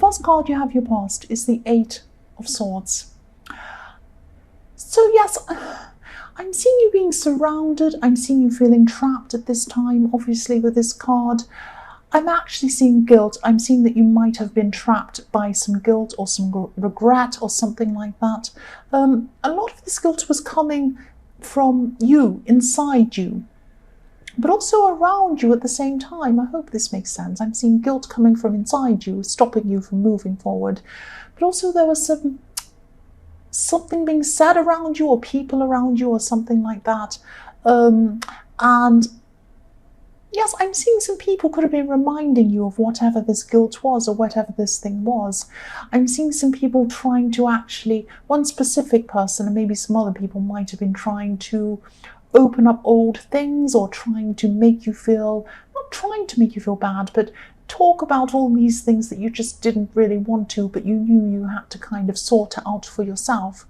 first card you have your past is the Eight of Swords. So yes, I'm seeing you being surrounded. I'm seeing you feeling trapped at this time, obviously, with this card. I'm actually seeing guilt. I'm seeing that you might have been trapped by some guilt or some regret or something like that. A lot of this guilt was coming from you, inside you, but also around you at the same time. I hope this makes sense. I'm seeing guilt coming from inside you, stopping you from moving forward. But also there was something being said around you or people around you or something like that. And yes, I'm seeing some people could have been reminding you of whatever this guilt was or whatever this thing was. I'm seeing some people trying to actually, one specific person and maybe some other people might have been trying to open up old things or trying to make you feel, not trying to make you feel bad, but talk about all these things that you just didn't really want to, but you knew you had to kind of sort out for yourself.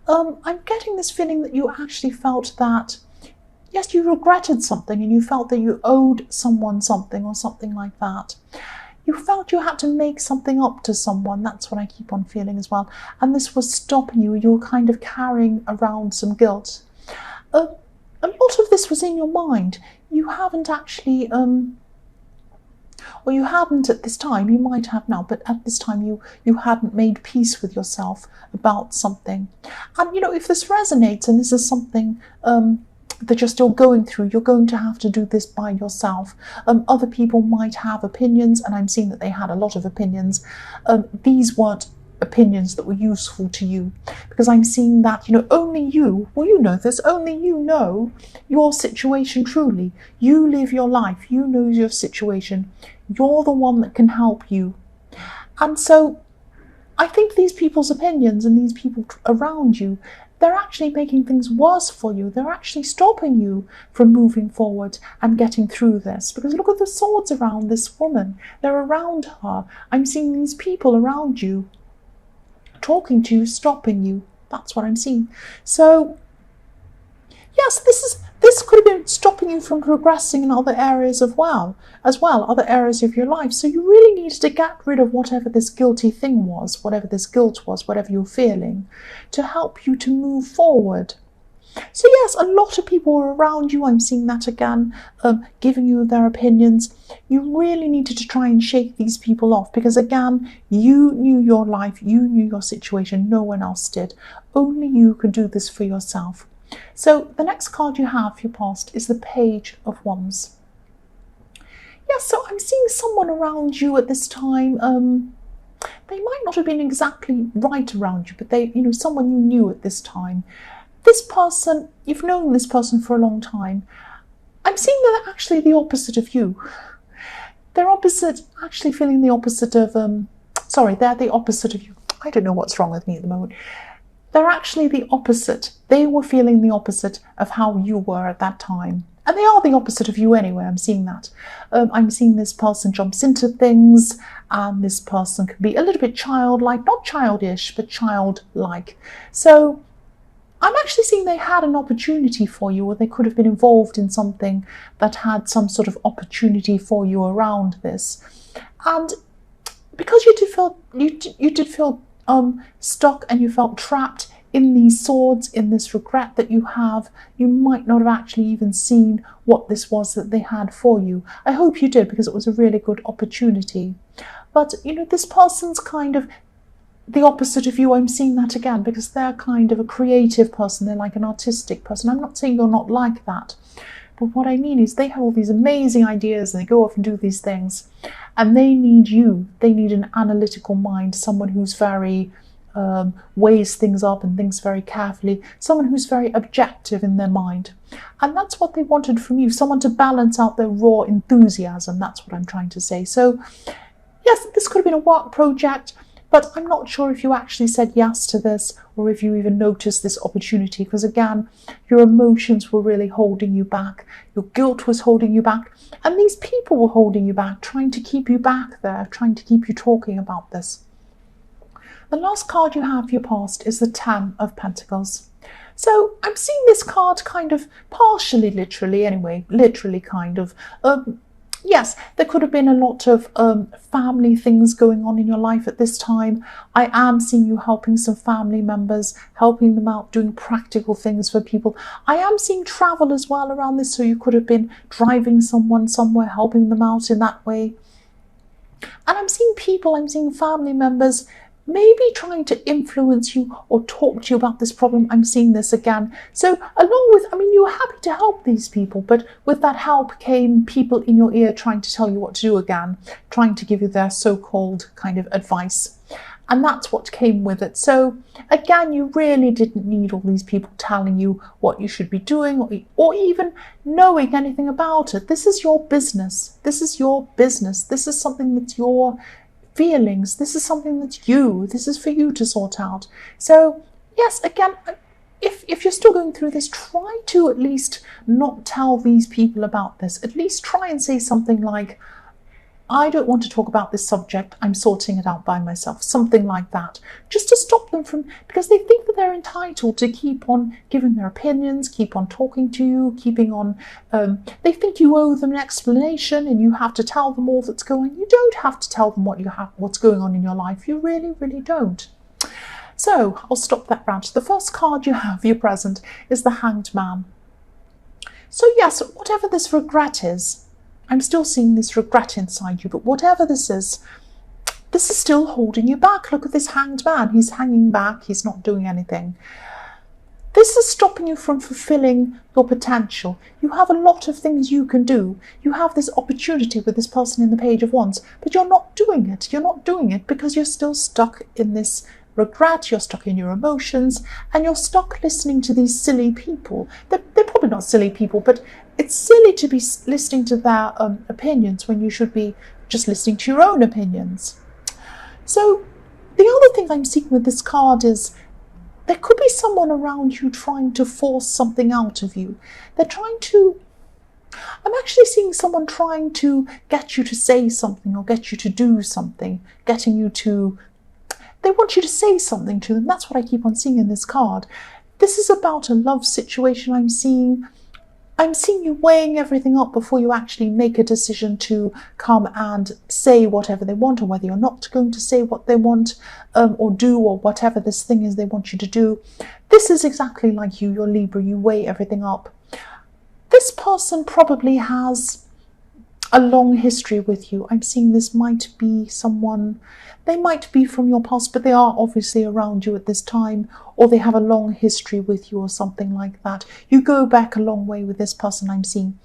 I'm getting this feeling that you actually felt that, yes, you regretted something and you felt that you owed someone something or something like that. You felt you had to make something up to someone. That's what I keep on feeling as well. And this was stopping you. You were kind of carrying around some guilt. A lot of this was in your mind. You haven't actually, or you hadn't at this time, you might have now, but at this time you hadn't made peace with yourself about something. And, you know, if this resonates and this is something that you're still going through, you're going to have to do this by yourself. Other people might have opinions, and I'm seeing that they had a lot of opinions. These weren't opinions that were useful to you, because I'm seeing that, you know, only you, well, you know this, only you know your situation truly. You live your life, you know your situation, you're the one that can help you. And so I think these people's opinions and these people around you, they're actually making things worse for you. They're actually stopping you from moving forward and getting through this. Because look at the swords around this woman. They're around her. I'm seeing these people around you talking to you, stopping you. That's what I'm seeing. So yes, this could have been stopping you from progressing in other areas as well, other areas of your life. So you really needed to get rid of whatever this guilty thing was, whatever this guilt was, whatever you're feeling, to help you to move forward. So yes, a lot of people were around you. I'm seeing that again, giving you their opinions. You really needed to try and shake these people off, because again, you knew your life, you knew your situation, no one else did. Only you could do this for yourself. So the next card you have for your past is the Page of Wands. Yes, so I'm seeing someone around you at this time. They might not have been exactly right around you, but they, you know, someone you knew at this time. This person, you've known this person for a long time. I'm seeing that they're actually the opposite of you. They're actually feeling the opposite of, they're the opposite of you. I don't know what's wrong with me at the moment. They're actually the opposite. They were feeling the opposite of how you were at that time. And they are the opposite of you anyway, I'm seeing that. I'm seeing this person jumps into things, and this person can be a little bit childlike, not childish, but childlike. So I'm actually seeing they had an opportunity for you, or they could have been involved in something that had some sort of opportunity for you around this. And because you did feel stuck and you felt trapped in these swords, in this regret that you have, you might not have actually even seen what this was that they had for you. I hope you did, because it was a really good opportunity. But, you know, this person's kind of the opposite of you. I'm seeing that again, because they're kind of a creative person. They're like an artistic person. I'm not saying you're not like that, but what I mean is they have all these amazing ideas and they go off and do these things, and they need you. They need an analytical mind, someone who's very weighs things up and thinks very carefully, someone who's very objective in their mind. And that's what they wanted from you, someone to balance out their raw enthusiasm. That's what I'm trying to say. So yes, this could have been a work project, but I'm not sure if you actually said yes to this, or if you even noticed this opportunity, because again, your emotions were really holding you back. Your guilt was holding you back, and these people were holding you back, trying to keep you back there, trying to keep you talking about this. The last card you have for your past is the Ten of Pentacles. So I'm seeing this card kind of partially, literally kind of, Yes, there could have been a lot of family things going on in your life at this time. I am seeing you helping some family members, helping them out, doing practical things for people. I am seeing travel as well around this, so you could have been driving someone somewhere, helping them out in that way. And I'm seeing people, I'm seeing family members maybe trying to influence you or talk to you about this problem. I'm seeing this again. So along with, you were happy to help these people, but with that help came people in your ear trying to tell you what to do again, trying to give you their so-called kind of advice. And that's what came with it. So again, you really didn't need all these people telling you what you should be doing or even knowing anything about it. This is your business. This is your business. This is something that's your feelings. This is something that's you. This is for you to sort out. So yes, again, if you're still going through this, try to at least not tell these people about this. At least try and say something like, I don't want to talk about this subject, I'm sorting it out by myself, something like that, just to stop them from, because they think that they're entitled to keep on giving their opinions, keep on talking to you, they think you owe them an explanation and you have to tell them all that's going on. You don't have to tell them what's going on in your life. You really, really don't. So I'll stop that round. The first card you have, your present, is the Hanged Man. So yes, whatever this regret is, I'm still seeing this regret inside you, but whatever this is still holding you back. Look at this Hanged Man. He's hanging back. He's not doing anything. This is stopping you from fulfilling your potential. You have a lot of things you can do. You have this opportunity with this person in the Page of Wands, but you're not doing it. You're not doing it because you're still stuck in this regret, you're stuck in your emotions, and you're stuck listening to these silly people. They're probably not silly people, but it's silly to be listening to their opinions when you should be just listening to your own opinions. So the other thing I'm seeing with this card is there could be someone around you trying to force something out of you. I'm actually seeing someone trying to get you to say something or get you to do something, they want you to say something to them. That's what I keep on seeing in this card. This is about a love situation I'm seeing. I'm seeing you weighing everything up before you actually make a decision to come and say whatever they want, or whether you're not going to say what they want or do, or whatever this thing is they want you to do. This is exactly like you, you're Libra. You weigh everything up. This person probably has a long history with you. I'm seeing this might be someone, they might be from your past, but they are obviously around you at this time, or they have a long history with you or something like that. You go back a long way with this person, I'm seeing.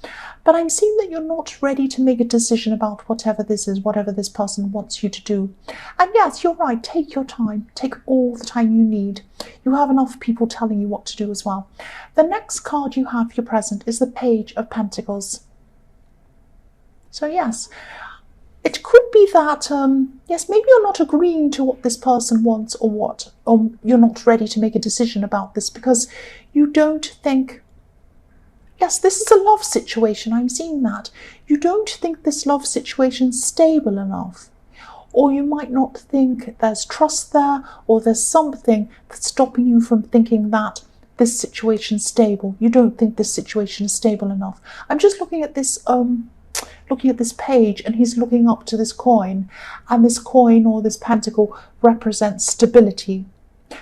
But I'm seeing that you're not ready to make a decision about whatever this is, whatever this person wants you to do. And yes, you're right, take your time. Take all the time you need. You have enough people telling you what to do as well. The next card you have, your present, is the Page of Pentacles. So yes, it could be that, yes, maybe you're not agreeing to what this person wants or you're not ready to make a decision about this because you don't think, yes, this is a love situation, I'm seeing that. You don't think this love situation is stable enough. Or you might not think there's trust there, or there's something that's stopping you from thinking that this situation is stable. You don't think this situation is stable enough. I'm just looking at this page, and he's looking up to this coin, and this coin or this pentacle represents stability.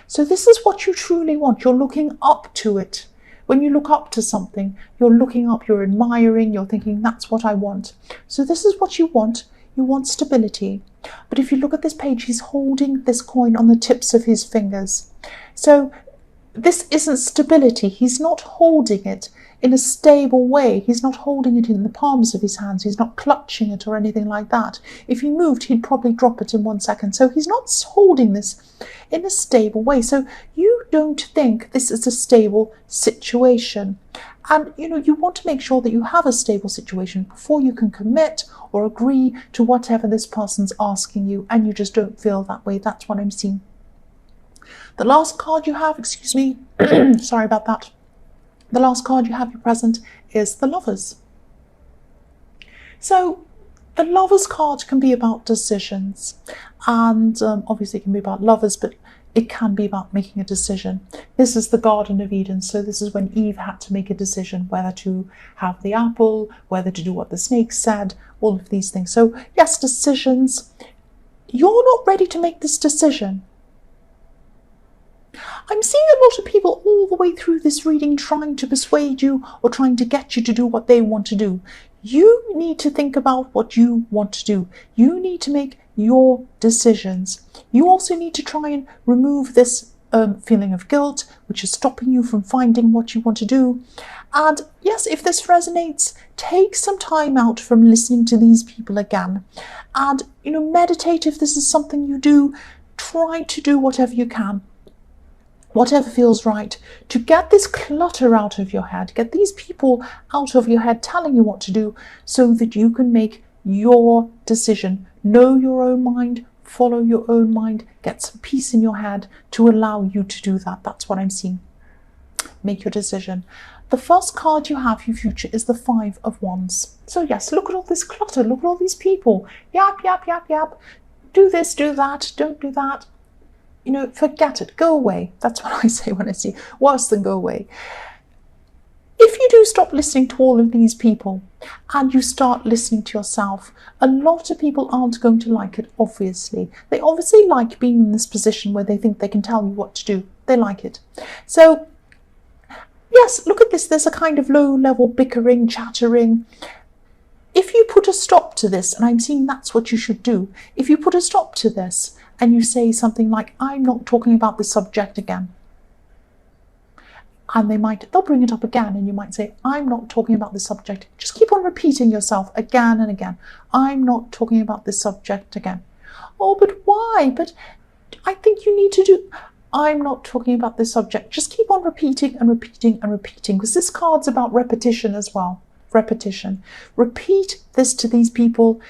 So this is what you truly want. You're looking up to it. When you look up to something, you're looking up, you're admiring, you're thinking, that's what I want. So this is what you want. You want stability. But if you look at this page, he's holding this coin on the tips of his fingers. So this isn't stability. He's not holding it in a stable way. He's not holding it in the palms of his hands. He's not clutching it or anything like that. If he moved, he'd probably drop it in 1 second. So he's not holding this in a stable way. So you don't think this is a stable situation. And, you want to make sure that you have a stable situation before you can commit or agree to whatever this person's asking you, and you just don't feel that way. That's what I'm seeing. The last card you have, excuse me, sorry about that. The last card you have, your present, is the Lovers. So the Lovers card can be about decisions, and obviously it can be about lovers, but it can be about making a decision. This is the Garden of Eden, so this is when Eve had to make a decision whether to have the apple, whether to do what the snake said, all of these things. So yes, decisions. You're not ready to make this decision. I'm seeing a lot of people all the way through this reading trying to persuade you or trying to get you to do what they want to do. You need to think about what you want to do. You need to make your decisions. You also need to try and remove this feeling of guilt, which is stopping you from finding what you want to do. And yes, if this resonates, take some time out from listening to these people again. And, meditate if this is something you do. Try to do whatever you can, whatever feels right, to get this clutter out of your head, get these people out of your head telling you what to do so that you can make your decision. Know your own mind, follow your own mind, get some peace in your head to allow you to do that. That's what I'm seeing. Make your decision. The first card you have for your future is the Five of Wands. So yes, look at all this clutter, look at all these people. Yap, yap, yap, yap. Do this, do that, don't do that. Forget it, go away. That's what I say when I see worse than go away. If you do stop listening to all of these people and you start listening to yourself, a lot of people aren't going to like it, obviously. They obviously like being in this position where they think they can tell you what to do. They like it. So, yes, look at this. There's a kind of low-level bickering, chattering. If you put a stop to this, and I'm seeing that's what you should do, if you put a stop to this and you say something like, I'm not talking about this subject again, and they'll bring it up again, and you might say, I'm not talking about this subject. Just keep on repeating yourself again and again. I'm not talking about this subject again. Oh, but why? But I think you need to do... I'm not talking about this subject. Just keep on repeating and repeating and repeating, because this card's about repetition as well. Repetition. Repeat this to these people.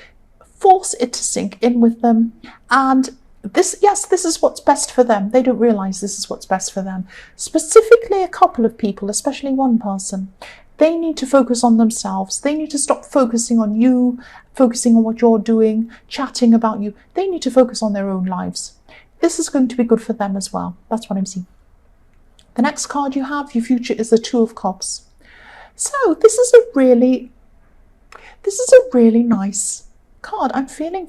Force it to sink in with them. And this is what's best for them. They don't realize this is what's best for them. Specifically, a couple of people, especially one person, they need to focus on themselves. They need to stop focusing on you, focusing on what you're doing, chatting about you. They need to focus on their own lives. This is going to be good for them as well. That's what I'm seeing. The next card you have, your future, is the Two of Cups. So this is a really nice card. I'm feeling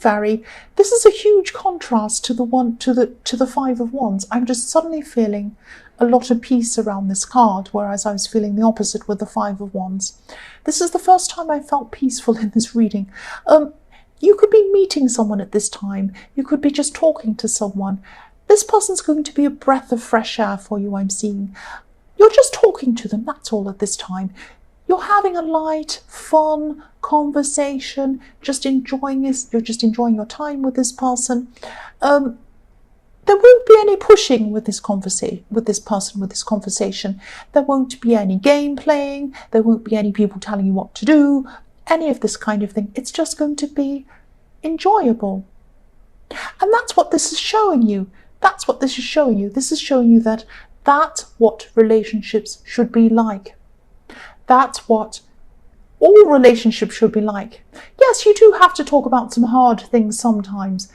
this is a huge contrast to the Five of Wands. I'm just suddenly feeling a lot of peace around this card, whereas I was feeling the opposite with the Five of Wands. This is the first time I felt peaceful in this reading. You could be meeting someone at this time. You could be just talking to someone. This person's going to be a breath of fresh air for you, I'm seeing. You're just talking to them, that's all at this time. You're having a light, fun conversation, just enjoying this. You're just enjoying your time with this person. There won't be any pushing with this conversation, with this conversation. There won't be any game playing. There won't be any people telling you what to do, any of this kind of thing. It's just going to be enjoyable. And that's what this is showing you. That's what this is showing you. This is showing you that that's what relationships should be like. That's what all relationships should be like. Yes, you do have to talk about some hard things sometimes,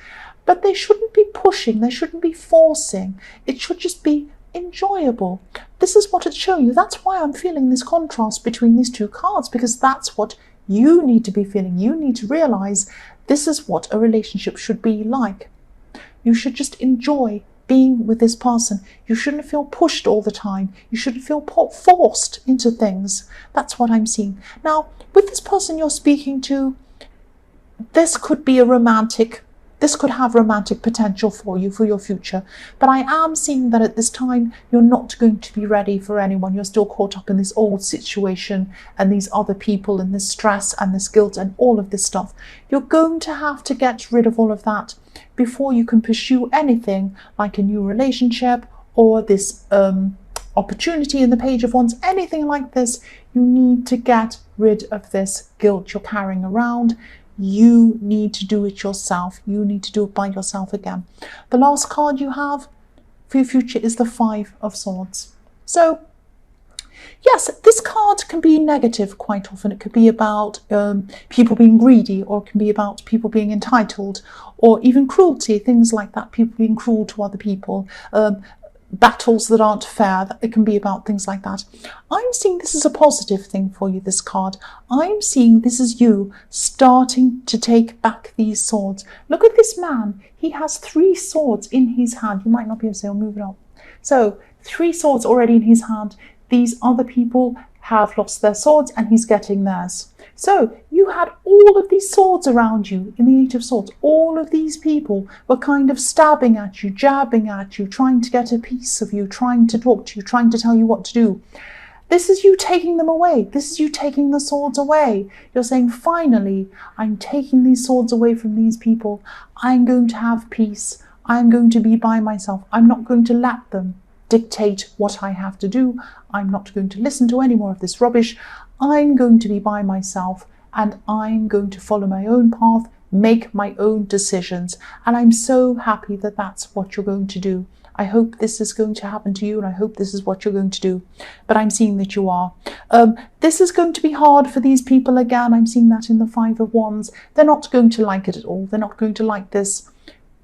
but they shouldn't be pushing, they shouldn't be forcing. It should just be enjoyable. This is what it's showing you. That's why I'm feeling this contrast between these two cards, because that's what you need to be feeling. You need to realize this is what a relationship should be like. You should just enjoy being with this person. You shouldn't feel pushed all the time. You shouldn't feel forced into things. That's what I'm seeing. Now, with this person you're speaking to, this could have romantic potential for you, for your future. But I am seeing that at this time, you're not going to be ready for anyone. You're still caught up in this old situation and these other people and this stress and this guilt and all of this stuff. You're going to have to get rid of all of that before you can pursue anything like a new relationship or this opportunity in the Page of Wands, anything like this. You need to get rid of this guilt you're carrying around. You need to do it yourself. You need to do it by yourself again. The last card you have for your future is the Five of Swords. So Yes, this card can be negative quite often. It could be about people being greedy, or it can be about people being entitled, or even cruelty, things like that, people being cruel to other people, battles that aren't fair. It can be about things like that. I'm seeing this as a positive thing for you, this card. I'm seeing this as you starting to take back these swords. Look at this man. He has 3 swords in his hand. You might not be able to say, I'll move it up. So 3 swords already in his hand. These other people have lost their swords and he's getting theirs. So you had all of these swords around you in the 8 of Swords. All of these people were kind of stabbing at you, jabbing at you, trying to get a piece of you, trying to talk to you, trying to tell you what to do. This is you taking them away. This is you taking the swords away. You're saying, finally, I'm taking these swords away from these people. I'm going to have peace. I'm going to be by myself. I'm not going to let them dictate what I have to do. I'm not going to listen to any more of this rubbish. I'm going to be by myself and I'm going to follow my own path, make my own decisions. And I'm so happy that that's what you're going to do. I hope this is going to happen to you, and I hope this is what you're going to do. But I'm seeing that you are. This is going to be hard for these people again. I'm seeing that in the 5 of Wands. They're not going to like it at all. They're not going to like this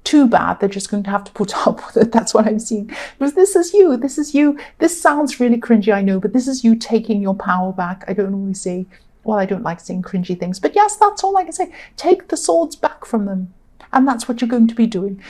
too bad. They're just going to have to put up with it. That's what I'm seeing. Because this is you. This is you. This sounds really cringy, I know, but this is you taking your power back. I don't always say, well, I don't like saying cringy things, but yes, that's all I can say. Take the swords back from them. And that's what you're going to be doing.